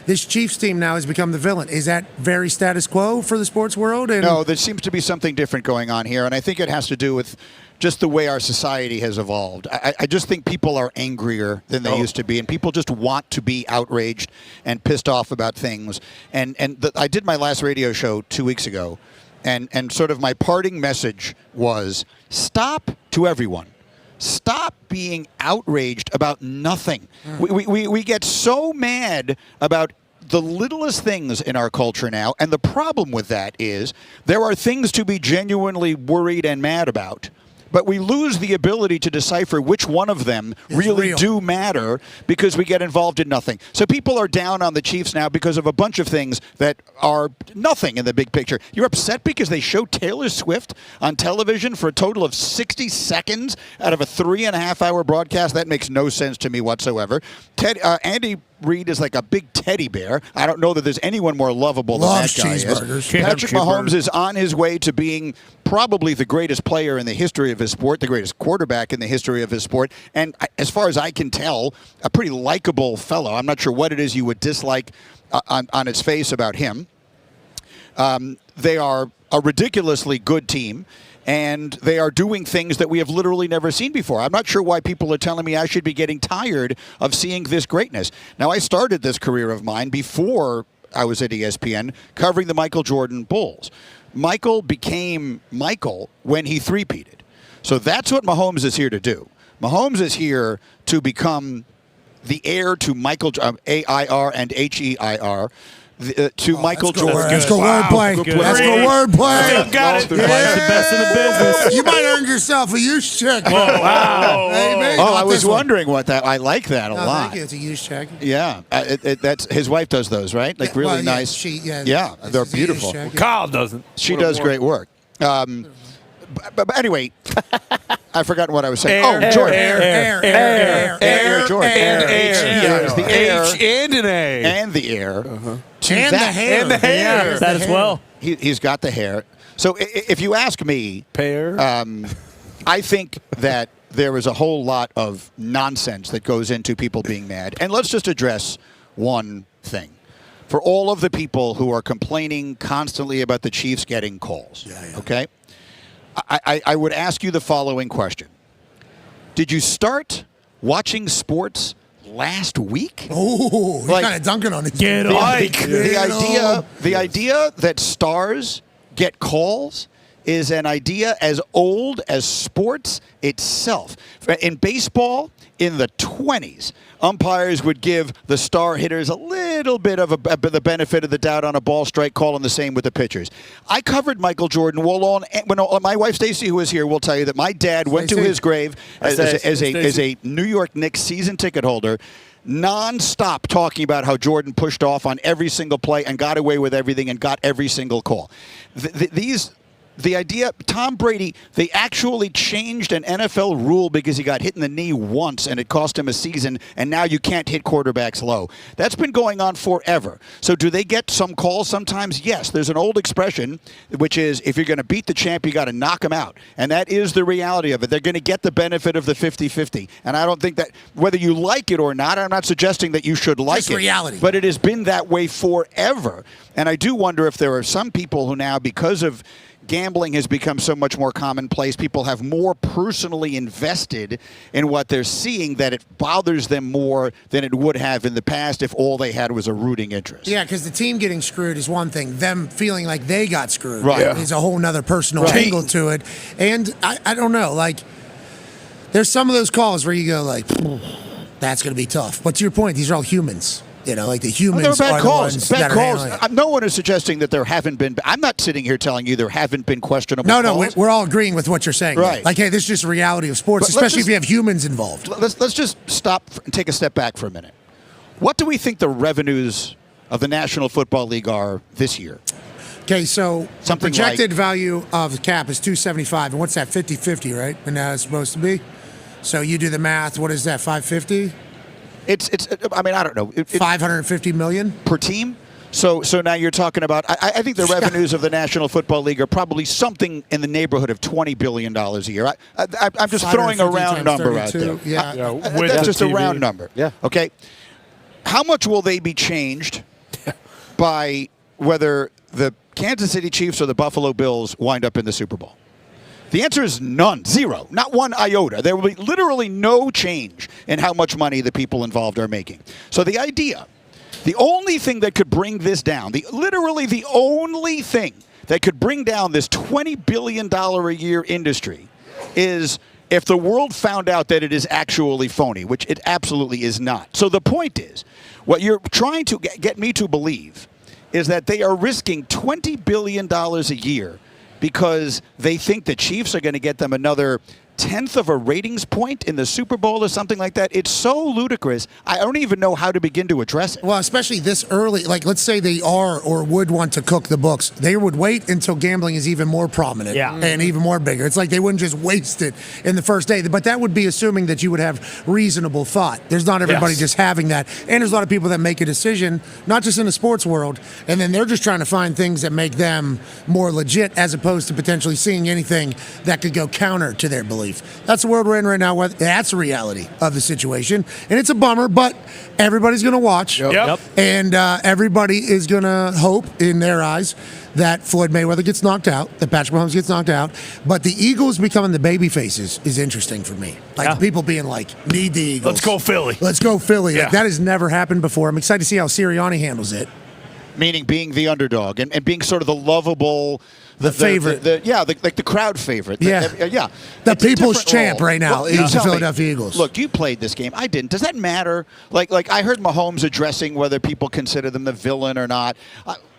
this Chiefs team now has become the villain. Is that very status quo for the sports world? No, there seems to be something different going on here, and I think it has to do with just the way our society has evolved. I just think people are angrier than they used to be, and people just want to be outraged and pissed off about things. I did my last radio show 2 weeks ago, and sort of my parting message was, stop to everyone. Stop being outraged about nothing. We get so mad about the littlest things in our culture now, and the problem with that is there are things to be genuinely worried and mad about, but we lose the ability to decipher which one of them really do matter because we get involved in nothing. So people are down on the Chiefs now because of a bunch of things that are nothing in the big picture. You're upset because they show Taylor Swift on television for a total of 60 seconds out of a 3.5-hour broadcast. That makes no sense to me whatsoever. Andy Reid is like a big teddy bear. I don't know that there's anyone more lovable than that guy is. Patrick Mahomes is on his way to being probably the greatest player in the history of his sport, the greatest quarterback in the history of his sport, and as far as I can tell, a pretty likable fellow. I'm not sure what it is you would dislike on its face about him. They are a ridiculously good team, and they are doing things that we have literally never seen before. I'm not sure why people are telling me I should be getting tired of seeing this greatness. Now, I started this career of mine before I was at ESPN covering the Michael Jordan Bulls. Michael became Michael when he three-peated. So that's what Mahomes is here to do. Mahomes is here to become the heir to Michael, A-I-R and H-E-I-R, to Michael Jordan. Let's go wordplay. Let's go wordplay. Got it. The best in the business. You might earn yourself a use check. Wow. Hey, I was wondering what that. I like that a lot. Thank you. It's a use check. Yeah, that's his wife does those, right? Like really nice. Yeah, they're beautiful. Kyle doesn't. She does great work. But anyway, I've forgotten what I was saying. Jordan. Air Jordan. Air. The air. H and an A. And the air. And the hair. And the hair. That as well. He's got the hair. So if you ask me, I think that there is a whole lot of nonsense that goes into people being mad. And let's just address one thing. For all of the people who are complaining constantly about the Chiefs getting calls, okay? I would ask you the following question. Did you start watching sports last week? Oh, you're kind of dunking on it. The idea that stars get calls is an idea as old as sports itself. In baseball, in the 20s, umpires would give the star hitters a little bit of the benefit of the doubt on a ball strike call, and the same with the pitchers. I covered Michael Jordan. My wife Stacy, who is here, will tell you that my dad went to his grave as a New York Knicks season ticket holder, non-stop talking about how Jordan pushed off on every single play and got away with everything and got every single call. The idea, Tom Brady, they actually changed an NFL rule because he got hit in the knee once and it cost him a season, and now you can't hit quarterbacks low. That's been going on forever. So do they get some calls sometimes? Yes. There's an old expression, which is if you're going to beat the champ, you got to knock him out. And that is the reality of it. They're going to get the benefit of the 50-50. And I don't think that, whether you like it or not, I'm not suggesting that you should like it. Reality. But it has been that way forever. And I do wonder if there are some people who now, because of gambling has become so much more commonplace, people have more personally invested in what they're seeing that it bothers them more than it would have in the past if all they had was a rooting interest. Yeah, because the team getting screwed is one thing. Them feeling like they got screwed is a whole nother personal angle to it. And I don't know, like, there's some of those calls where you go like, that's going to be tough. But to your point, these are all humans. You know, like the humans are the ones that are handling it. No one is suggesting that there haven't been. I'm not sitting here telling you there haven't been questionable calls. No, we're all agreeing with what you're saying. Right. Like, hey, this is just a reality of sports, especially if you have humans involved. Let's just stop and take a step back for a minute. What do we think the revenues of the National Football League are this year? Okay, so the projected value of the cap is $275, and what's that, 50-50, right? And now it's supposed to be. So you do the math. What is that, $550? I mean, I don't know. $550 million per team. So now you're talking about. I think the revenues of the National Football League are probably something in the neighborhood of $20 billion a year. I'm just throwing a round number out there. Yeah, that's just a round number. Yeah. Okay. How much will they be changed by whether the Kansas City Chiefs or the Buffalo Bills wind up in the Super Bowl? The answer is none, zero, not one iota. There will be literally no change in how much money the people involved are making. So the idea, the only thing that could bring this down, literally the only thing that could bring down this $20 billion a year industry is if the world found out that it is actually phony, which it absolutely is not. So the point is, what you're trying to get me to believe is that they are risking $20 billion a year because they think the Chiefs are going to get them another tenth of a ratings point in the Super Bowl or something like that. It's so ludicrous. I don't even know how to begin to address it. Well, especially this early. Like, let's say they are or would want to cook the books. They would wait until gambling is even more prominent and even more bigger. It's like they wouldn't just waste it in the first day. But that would be assuming that you would have reasonable thought. There's not everybody just having that. And there's a lot of people that make a decision, not just in the sports world, and then they're just trying to find things that make them more legit as opposed to potentially seeing anything that could go counter to their belief. That's the world we're in right now. That's the reality of the situation. And it's a bummer, but everybody's going to watch. Yep. And everybody is going to hope, in their eyes, that Floyd Mayweather gets knocked out, that Patrick Mahomes gets knocked out. But the Eagles becoming the baby faces is interesting for me. Like, people being like, need the Eagles. Let's go Philly. Let's go Philly. Like, that has never happened before. I'm excited to see how Sirianni handles it. Meaning being the underdog and being sort of the lovable... The favorite. The crowd favorite. The people's champ right now is the Philadelphia Eagles. Look, you played this game. I didn't. Does that matter? Like I heard Mahomes addressing whether people consider them the villain or not.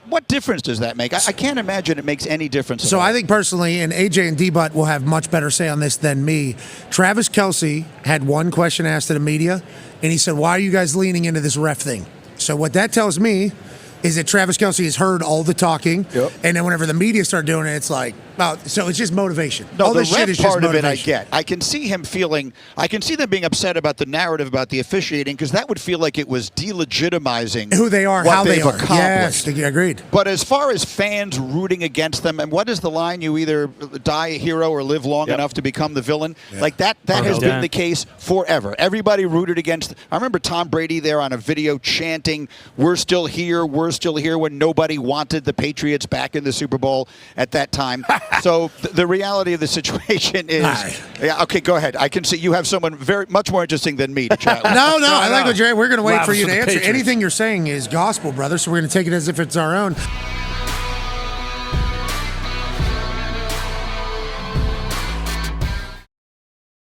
What difference does that make? I can't imagine it makes any difference. So I think personally, and AJ and D-Butt will have much better say on this than me, Travis Kelce had one question asked to the media, and he said, why are you guys leaning into this ref thing? So what that tells me is that Travis Kelce has heard all the talking, and then whenever the media start doing it, it's like, well, so it's just motivation. No, all the this shit ref is just part of it I motivation. get. I can see him feeling, I can see them being upset about the narrative about the officiating because that would feel like it was delegitimizing who they are, what how they've they are. accomplished. Yes, agreed. But as far as fans rooting against them, and what is the line? You either die a hero or live long enough to become the villain. Like that has been the case forever. Everybody rooted against. I remember Tom Brady there on a video chanting, we're still here, when nobody wanted the Patriots back in the Super Bowl at that time. So the reality of the situation is, okay, go ahead. I can see you have someone very much more interesting than me to chat with. No, I like what Jerry. We're going to wait for you to answer. Patriots. Anything you're saying is gospel, brother. So we're going to take it as if it's our own.